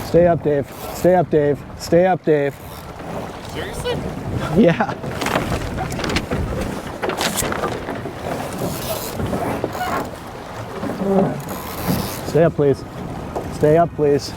Stay up, Dave. Stay up, Dave. Stay up, Dave. Seriously? Yeah. Stay up, please. Stay up, please.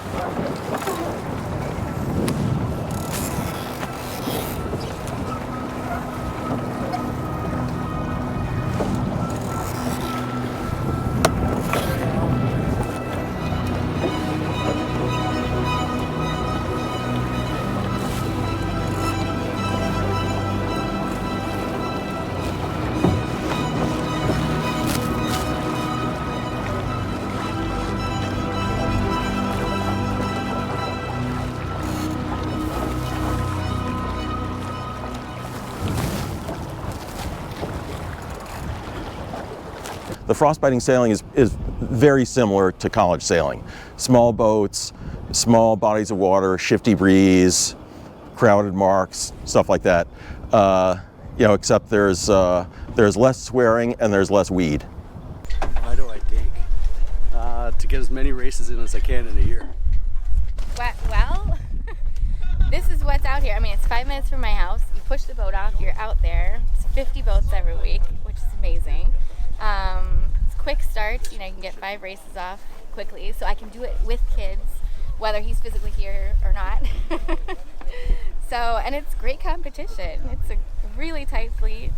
The frostbiting sailing is very similar to college sailing. Small boats, small bodies of water, shifty breeze, crowded marks, stuff like that. You know, except there's less swearing and there's less weed. Why do I dink? To get as many races in as I can in a year. Well, this is what's out here. I mean, it's 5 minutes from my house. You push the boat off, you're out there. It's 50 boats every week, which is amazing. It's quick starts, you know, you can get 5 races off quickly, so I can do it with kids, whether he's physically here or not. So, and it's great competition. It's a really tight fleet.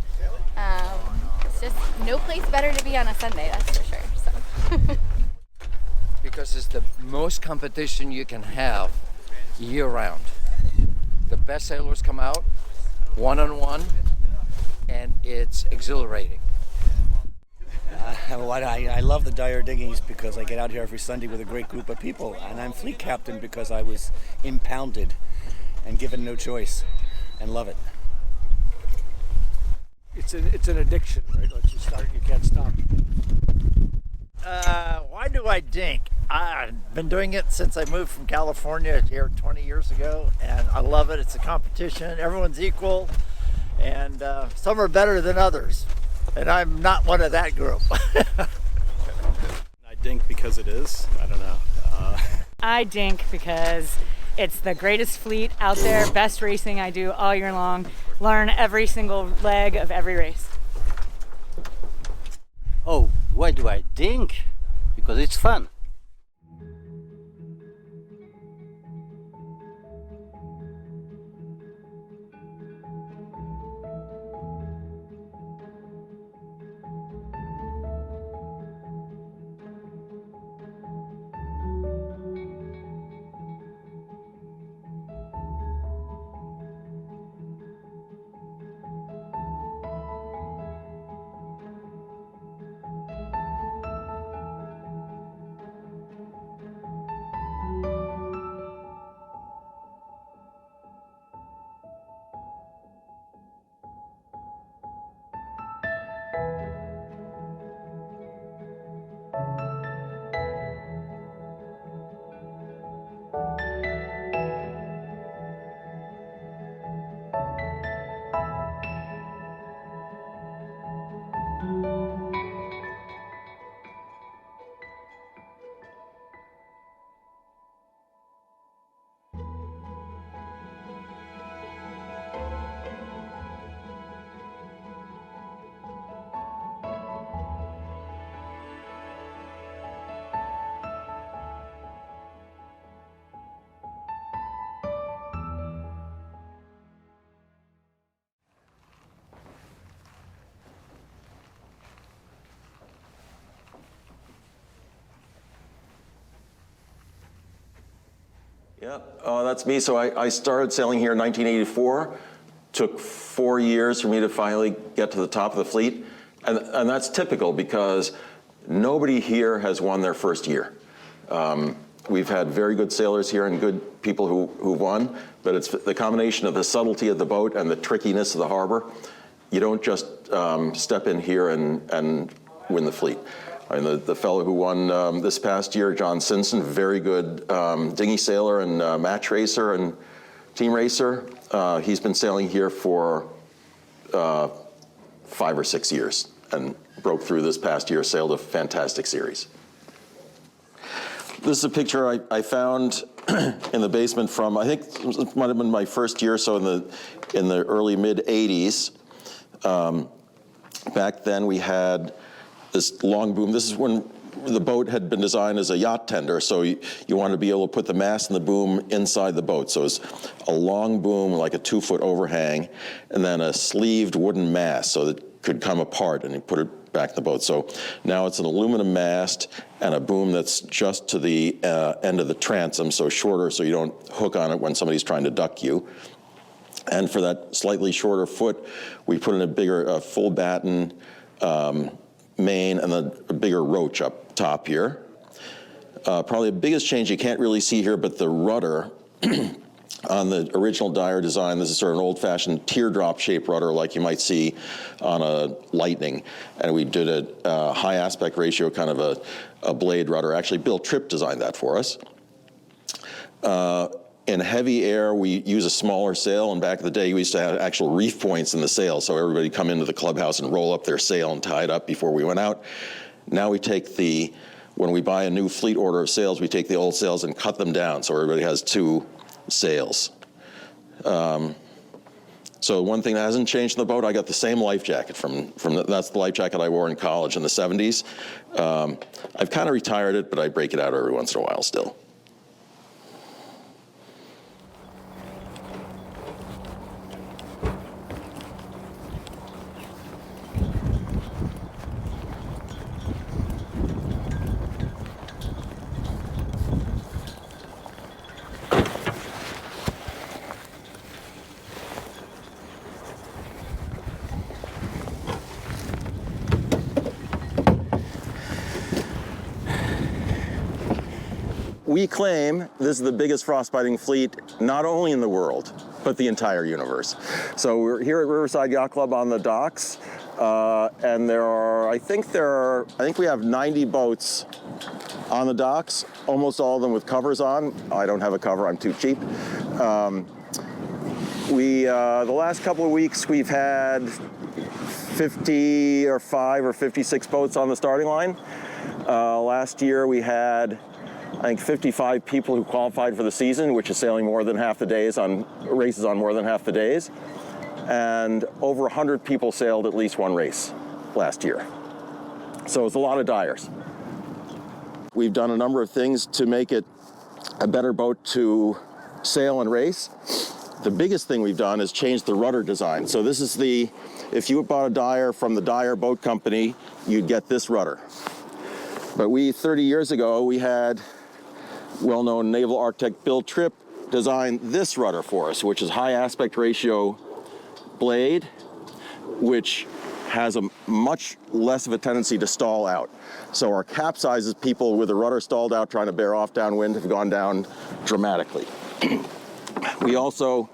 It's just no place better to be on a Sunday, that's for sure. So. Because it's the most competition you can have year-round. The best sailors come out one-on-one, and it's exhilarating. I love the Dyer Dinks because I get out here every Sunday with a great group of people, and I'm fleet captain because I was impounded and given no choice, and love it. It's an addiction, right? Once you start, you can't stop. Why do I dink? I've been doing it since I moved from California here 20 years ago, and I love it. It's a competition. Everyone's equal, and some are better than others, and I'm not one of that group. I dink because it is. I don't know. I dink because it's the greatest fleet out there, best racing I do all year long. Learn every single leg of every race. Oh, why do I dink? Because it's fun. Yeah, that's me. So I started sailing here in 1984. Took 4 years for me to finally get to the top of the fleet. And that's typical because nobody here has won their first year. We've had very good sailors here and good people who won, but it's the combination of the subtlety of the boat and the trickiness of the harbor. You don't just step in here and win the fleet. I mean, the fellow who won this past year, John Simpson, very good dinghy sailor and match racer and team racer. He's been sailing here for 5 or 6 years and broke through this past year, sailed a fantastic series. This is a picture I found in the basement from, I think it might have been my first year or so in the early mid-'80s. Back then we had this long boom. This is when the boat had been designed as a yacht tender, so you wanted to be able to put the mast and the boom inside the boat. So it's a long boom, like a 2-foot overhang, and then a sleeved wooden mast so that it could come apart and you put it back in the boat. So now it's an aluminum mast and a boom that's just to the end of the transom, so shorter, so you don't hook on it when somebody's trying to duck you. And for that slightly shorter foot, we put in a bigger full batten main and then a bigger roach up top here. Probably the biggest change you can't really see here, but the rudder on the original Dyer design, this is sort of an old-fashioned teardrop-shaped rudder like you might see on a Lightning. And we did a high aspect ratio, kind of a blade rudder. Actually, Bill Tripp designed that for us. In heavy air, we use a smaller sail, and back in the day, we used to have actual reef points in the sail, so everybody come into the clubhouse and roll up their sail and tie it up before we went out. Now we take when we buy a new fleet order of sails, we take the old sails and cut them down, so everybody has 2 sails. So one thing that hasn't changed in the boat, I got the same life jacket that's the life jacket I wore in college in the 70s. I've kind of retired it, but I break it out every once in a while still. We claim this is the biggest frostbiting fleet, not only in the world, but the entire universe. So we're here at Riverside Yacht Club on the docks, and I think we have 90 boats on the docks, almost all of them with covers on. I don't have a cover, I'm too cheap. The last couple of weeks we've had 55 or 56 boats on the starting line. Last year we had, I think, 55 people who qualified for the season, which is sailing more than half the days on races on more than half the days. And over 100 people sailed at least one race last year. So it's a lot of Dyers. We've done a number of things to make it a better boat to sail and race. The biggest thing we've done is change the rudder design. So this is if you bought a Dyer from the Dyer Boat Company, you'd get this rudder. But 30 years ago, we had well-known naval architect Bill Tripp design this rudder for us, which is high aspect ratio blade, which has a much less of a tendency to stall out. So our capsizes, people with the rudder stalled out trying to bear off downwind, have gone down dramatically. We also,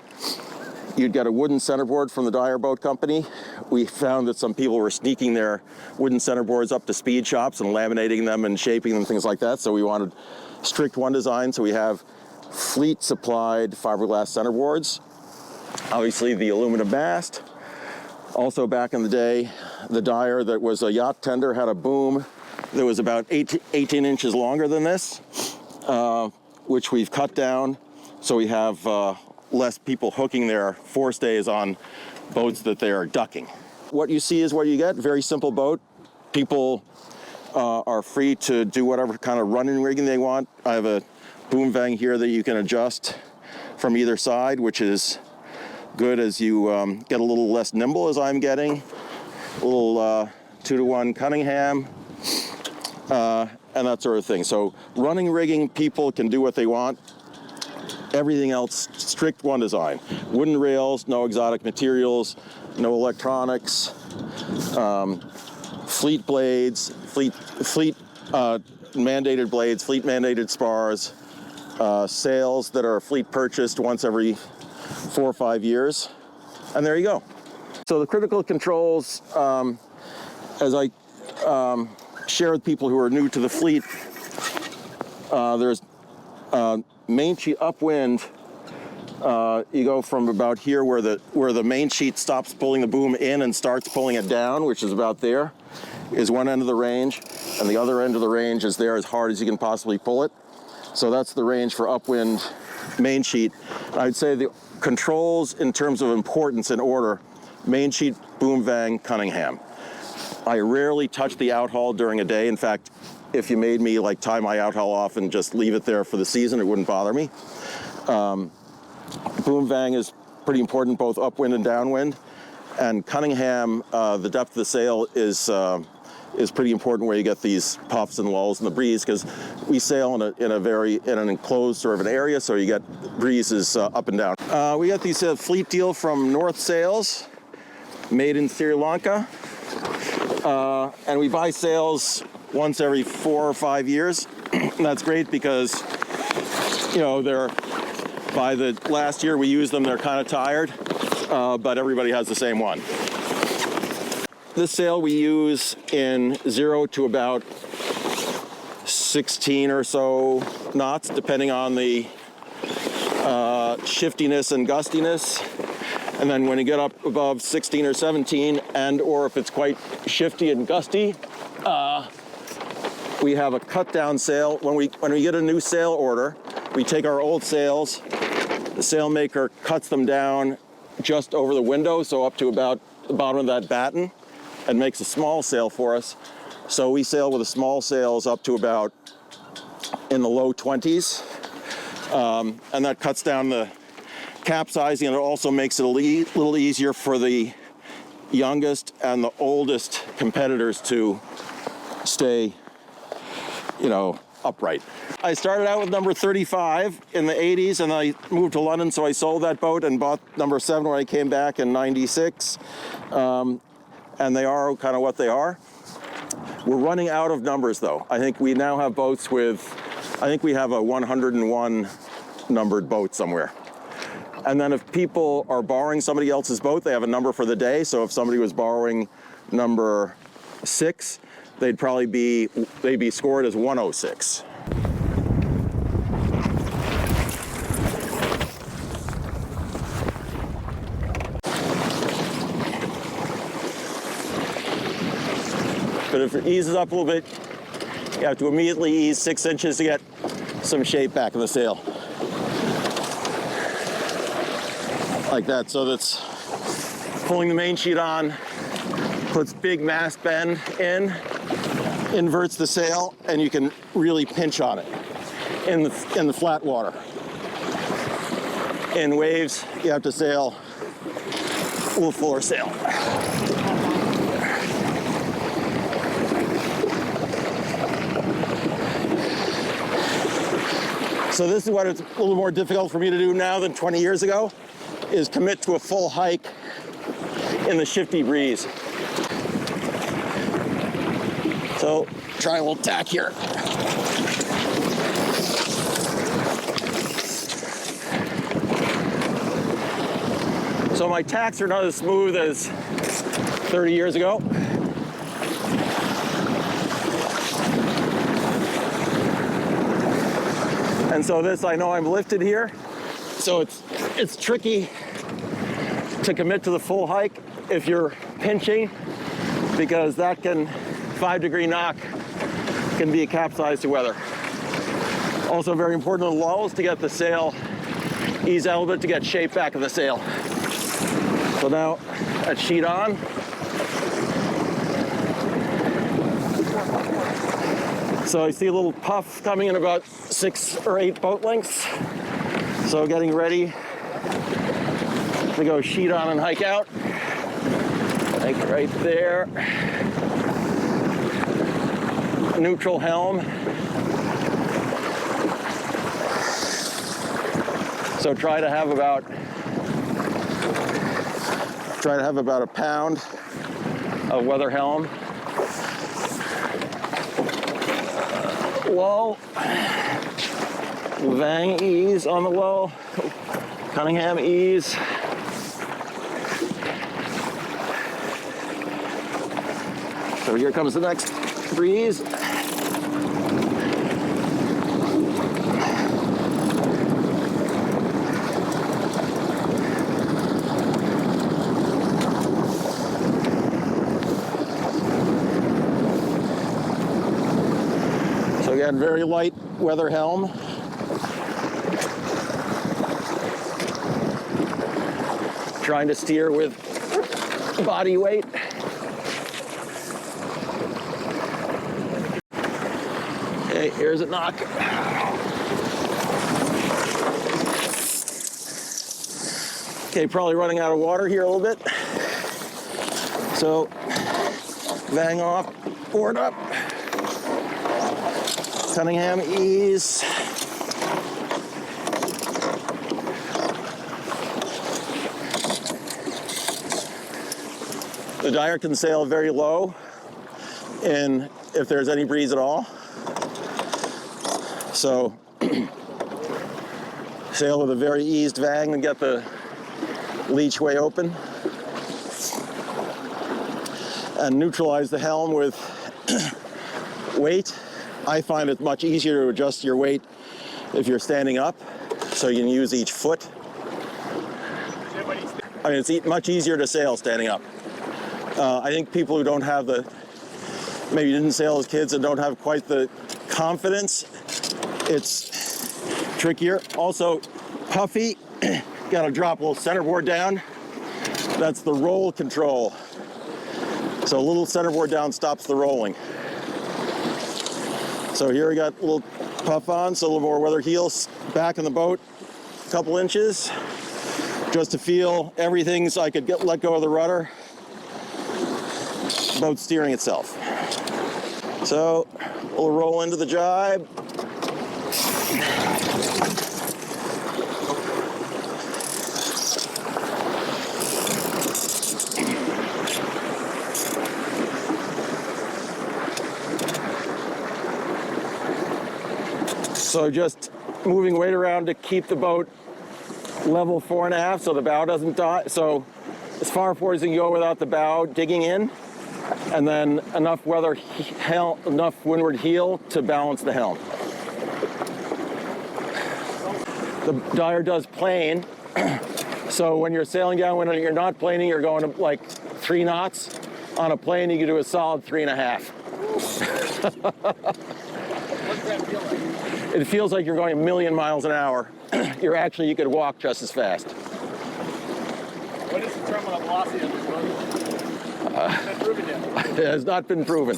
you'd get a wooden centerboard from the Dyer Boat Company. We found that some people were sneaking their wooden centerboards up to speed shops and laminating them and shaping them, things like that. So we wanted strict one design, so we have fleet supplied fiberglass centerboards. Obviously the aluminum mast. Also back in the day, the Dyer that was a yacht tender had a boom that was about 18 inches longer than this, which we've cut down. So we have less people hooking their forestays on boats that they are ducking. What you see is what you get, very simple boat. People are free to do whatever kind of running rigging they want. I have a boom vang here that you can adjust from either side, which is good as you get a little less nimble as I'm getting. A little 2-to-1 Cunningham, and that sort of thing. So running rigging, people can do what they want. Everything else, strict one design. Wooden rails, no exotic materials, no electronics, fleet blades, fleet mandated blades, fleet mandated spars, sails that are fleet purchased once every 4 or 5 years, and there you go. So the critical controls, as I share with people who are new to the fleet, there's main sheet upwind. You go from about here where the main sheet stops pulling the boom in and starts pulling it down, which is about there, is one end of the range, and the other end of the range is there as hard as you can possibly pull it. So that's the range for upwind main sheet. I'd say the controls in terms of importance in order: main sheet, boom vang, Cunningham. I rarely touch the outhaul during a day. In fact, if you made me like tie my outhaul off and just leave it there for the season, it wouldn't bother me. Boom vang is pretty important both upwind and downwind. And Cunningham, the depth of the sail is pretty important where you get these puffs and lulls in the breeze, because we sail in an enclosed sort of an area, so you get breezes up and down. We got these fleet deal from North Sails, made in Sri Lanka, and we buy sails once every 4 or 5 years. And that's great because, you know, by the last year we use them, they're kind of tired, but everybody has the same one. This sail we use in 0 to about 16 or so knots, depending on the shiftiness and gustiness. And then when you get up above 16 or 17, and or if it's quite shifty and gusty, we have a cut down sail. When we get a new sail order, we take our old sails, the sailmaker cuts them down just over the window, so up to about the bottom of that batten, and makes a small sail for us. So we sail with the small sails up to about in the low 20s, and that cuts down the capsizing, and it also makes it a little easier for the youngest and the oldest competitors to stay, you know, upright. I started out with number 35 in the 80s, and I moved to London, so I sold that boat and bought number 7 when I came back in 96. And they are kind of what they are. We're running out of numbers, though. I think we now have boats with, I think we have a 101 numbered boat somewhere. And then if people are borrowing somebody else's boat, they have a number for the day. So if somebody was borrowing number 6, they'd be scored as 106. But if it eases up a little bit, you have to immediately ease 6 inches to get some shape back in the sail. Like that, so that's pulling the main sheet on, puts big mast bend in, inverts the sail, and you can really pinch on it in the flat water. In waves, you have to sail a little fuller sail. So this is what it's a little more difficult for me to do now than 20 years ago, is commit to a full hike in the shifty breeze. So try a little tack here. So my tacks are not as smooth as 30 years ago. And so this, I know I'm lifted here, so it's tricky to commit to the full hike if you're pinching, because that can, 5-degree knock can be a capsize to weather. Also very important in the lulls to get the sail ease out a little bit to get shape back of the sail. So now that sheet on. So I see a little puff coming in about 6 or 8 boat lengths. So getting ready to go sheet on and hike out. Like right there. Neutral helm. So try to have about a pound of weather helm. Lull, Vang ease on the lull, Cunningham ease. So here comes the next breeze. So again, very light weather helm. trying to steer with body weight. Okay, here's a knock. Okay, probably running out of water here a little bit. So, bang off, board up. Cunningham ease. The Dyer can sail very low, and if there's any breeze at all. So, sail with a very eased vang and get the leach way open. And neutralize the helm with weight. I find it much easier to adjust your weight if you're standing up, so you can use each foot. I mean, it's much easier to sail standing up. I think people who don't have maybe didn't sail as kids and don't have quite the confidence, it's trickier. Also, puffy, got to drop a little centerboard down. That's the roll control. So a little centerboard down stops the rolling. So here we got a little puff on, so a little more weather heels back in the boat, a couple inches, just to feel everything so I could let go of the rudder. Boat steering itself. So we'll roll into the jibe. So just moving weight around to keep the boat level 4.5 so the bow doesn't die. So as far forward as you can go without the bow digging in, and then enough enough windward heel to balance the helm. The Dyer does plane, so when you're sailing down, when you're not planing, you're going to like 3 knots. On a plane, you can do a solid 3.5. What's that feel like? It feels like you're going 1,000,000 miles an hour. You could walk just as fast. What is the terminal velocity of this boat? Has that proven yet? It has not been proven.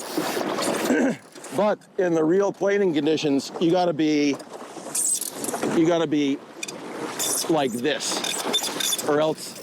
But in the real planing conditions, you gotta be like this, or else.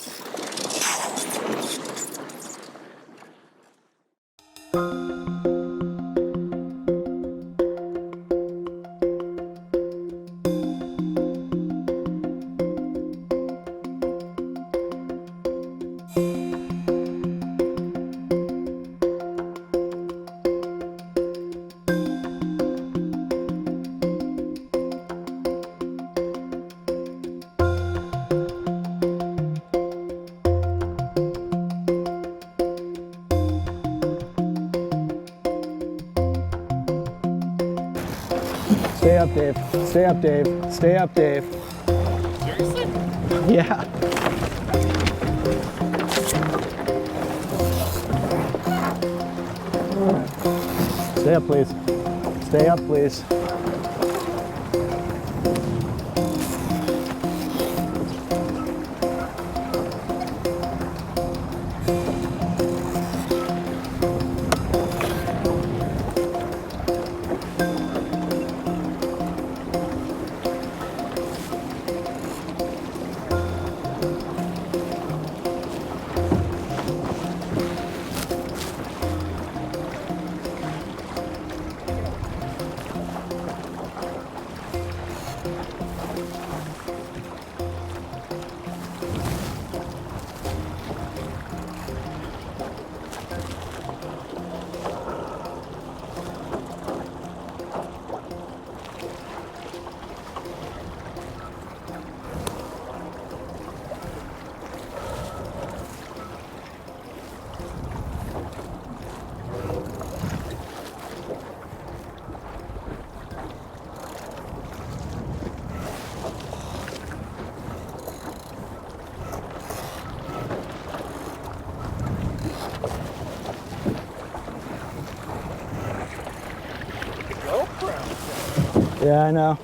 Stay up, Dave. Stay up, Dave. Stay up, Dave. Seriously? Yeah. Stay up, please. Stay up, please. Yeah, I know.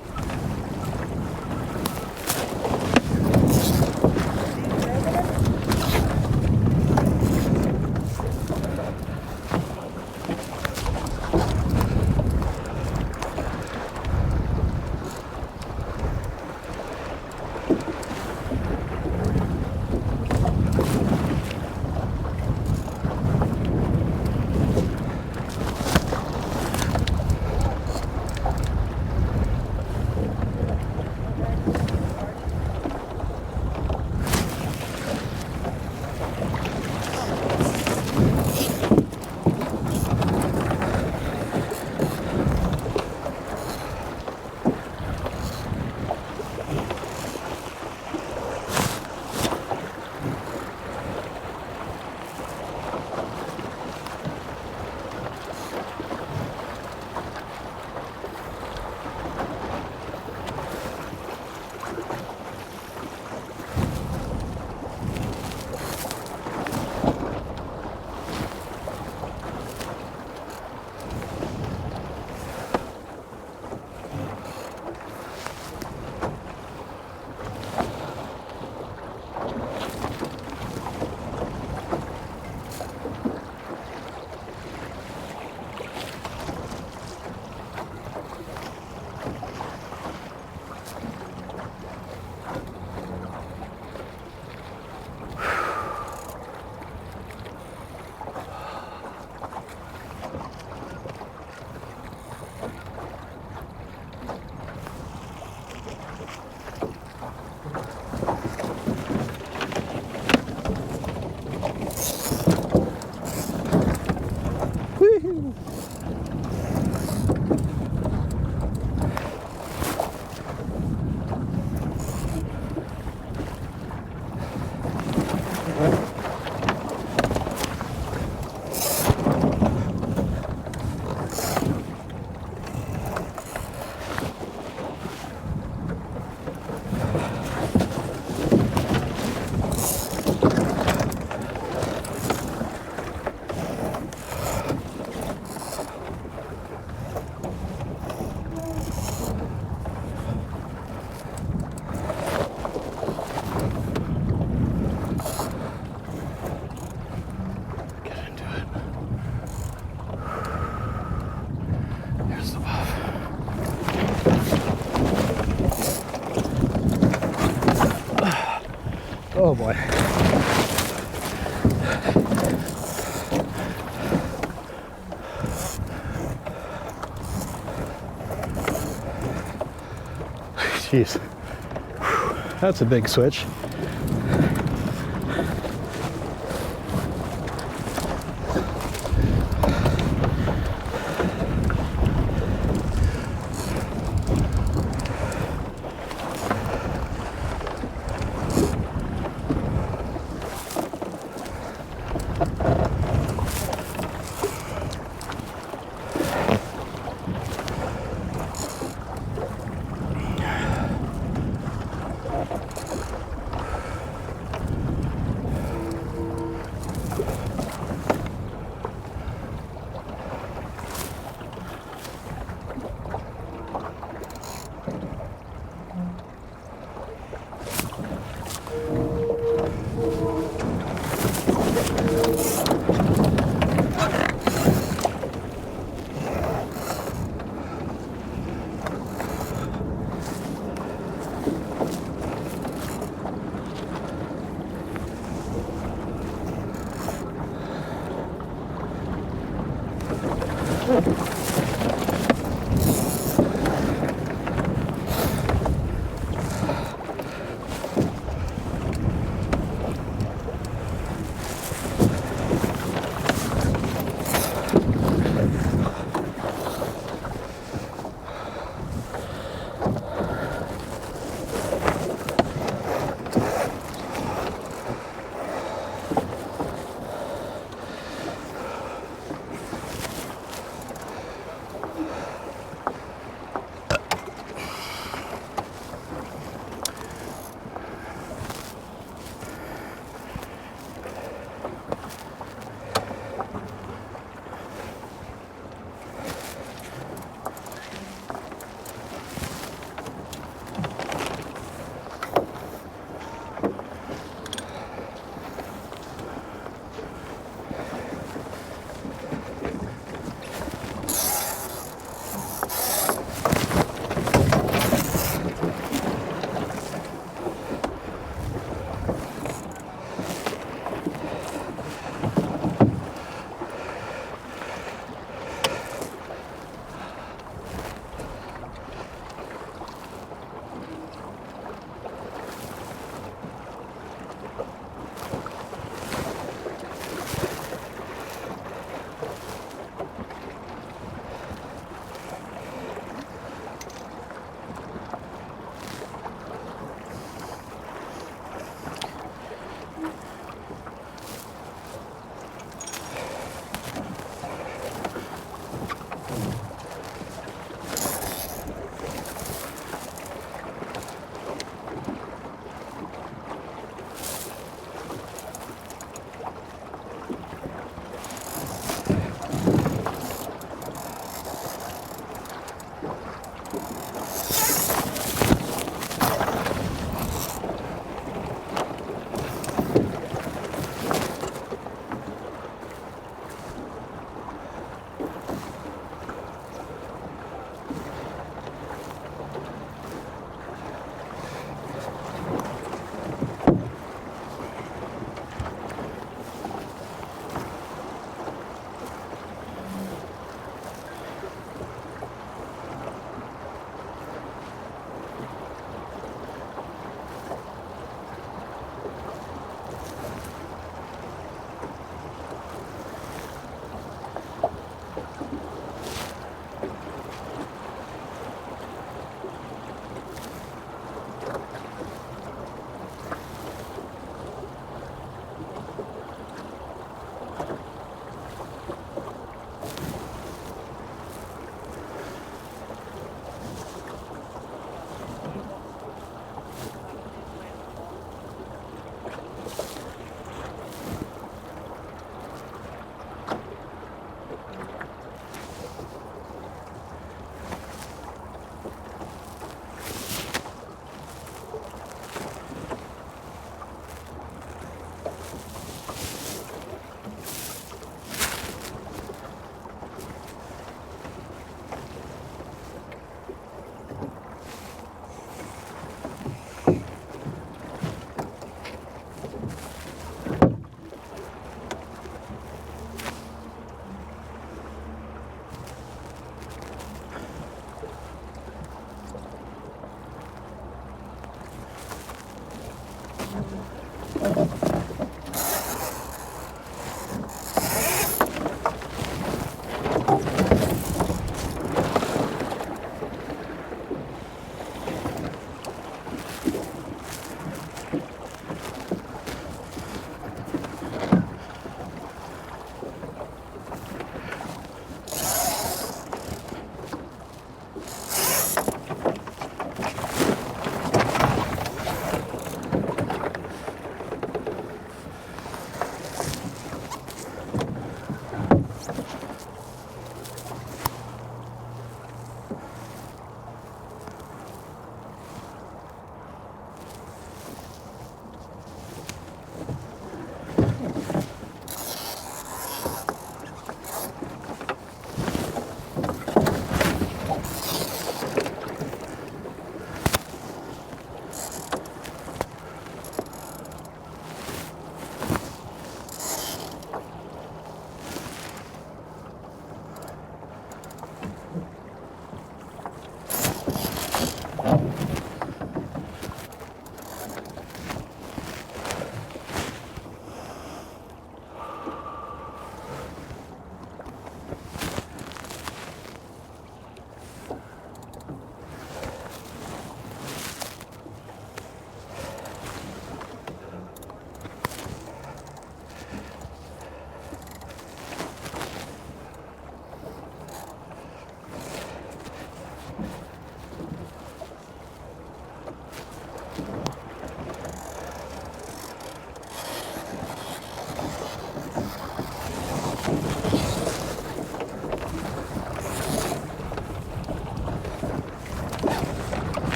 Oh boy. Jeez. Whew. That's a big switch.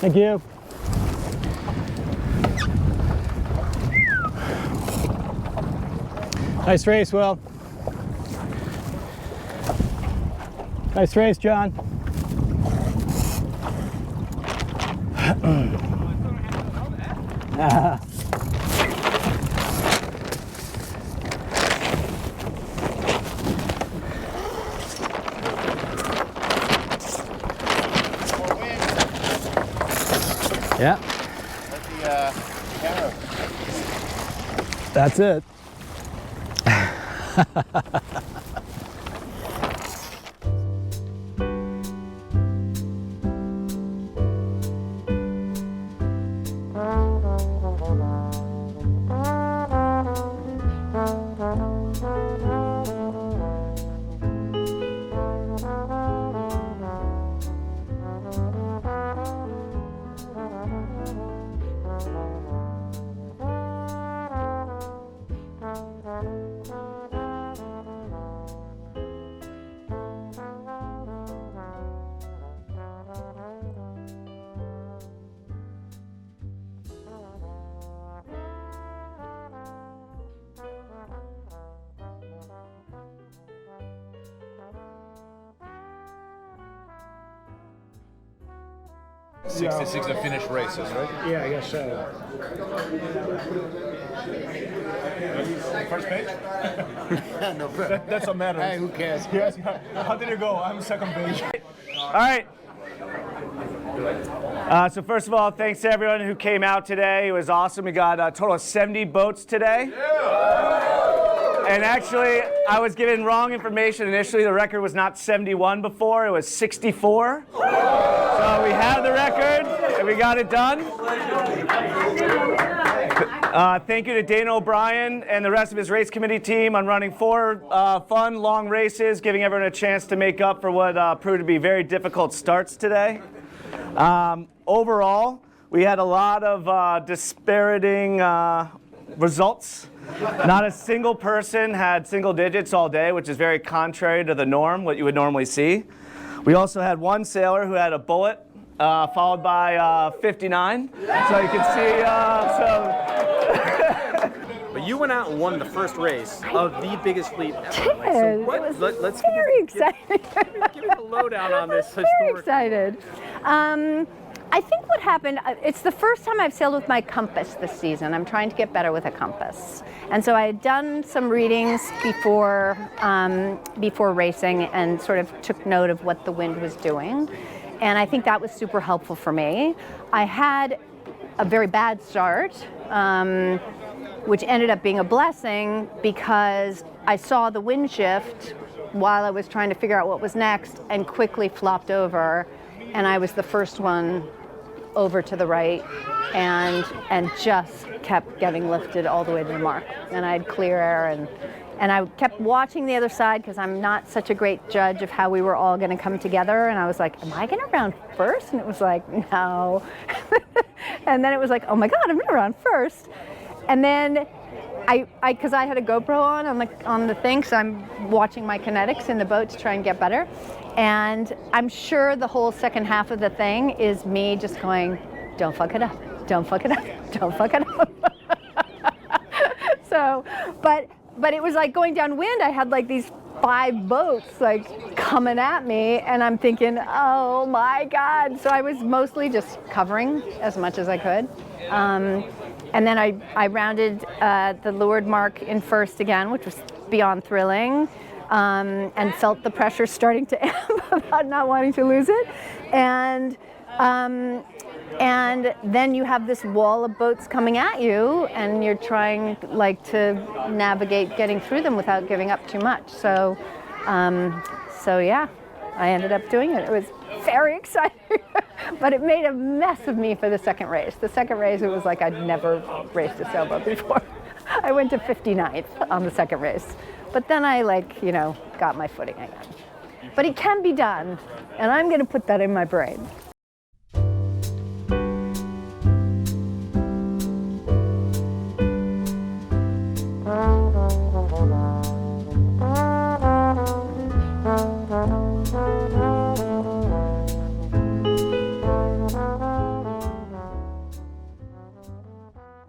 Thank you. Nice race, Will. Nice race, John. Yeah. That's it. Yeah. 66 of finished races, right? Yeah, I guess so. First page? No, That's what matters. Hey, who cares? Yes. How did it go? I'm second page. All right. So first of all, thanks to everyone who came out today. It was awesome. We got a total of 70 boats today. And actually, I was given wrong information initially. The record was not 71 before, it was 64. So we have the record, and we got it done. Thank you to Dana O'Brien and the rest of his race committee team on running 4 fun, long races, giving everyone a chance to make up for what proved to be very difficult starts today. Overall, we had a lot of dispiriting results. Not a single person had single digits all day, which is very contrary to the norm, what you would normally see. We also had one sailor who had a bullet, followed by 59. So you can see But you went out and won the first race of the biggest fleet ever. Like, so what, let's very excited. give me the lowdown on this Very excited. I think what happened, it's the first time I've sailed with my compass this season. I'm trying to get better with a compass. And so I had done some readings before racing and sort of took note of what the wind was doing. And I think that was super helpful for me. I had a very bad start, which ended up being a blessing because I saw the wind shift while I was trying to figure out what was next and quickly flopped over. And I was the first one over to the right and just kept getting lifted all the way to the mark. And I had clear air and I kept watching the other side because I'm not such a great judge of how we were all going to come together. And I was like, am I going to round first? And it was like, no. And then it was like, oh my God, I'm going to round first. And then because I had a GoPro on the thing, so I'm watching my kinetics in the boat to try and get better. And I'm sure the whole second half of the thing is me just going, don't fuck it up, don't fuck it up, don't fuck it up. So, but it was like going downwind, I had like these 5 boats like coming at me and I'm thinking, oh my God. So I was mostly just covering as much as I could. And then I rounded the leeward mark in first again, which was beyond thrilling, and felt the pressure starting to amp about not wanting to lose it. And then you have this wall of boats coming at you, and you're trying like to navigate getting through them without giving up too much. So yeah, I ended up doing it. It was very exciting, but it made a mess of me for the second race. The second race, it was like I'd never raced a sailboat before. I went to 59th on the second race, but then I got my footing again. But it can be done, and I'm going to put that in my brain.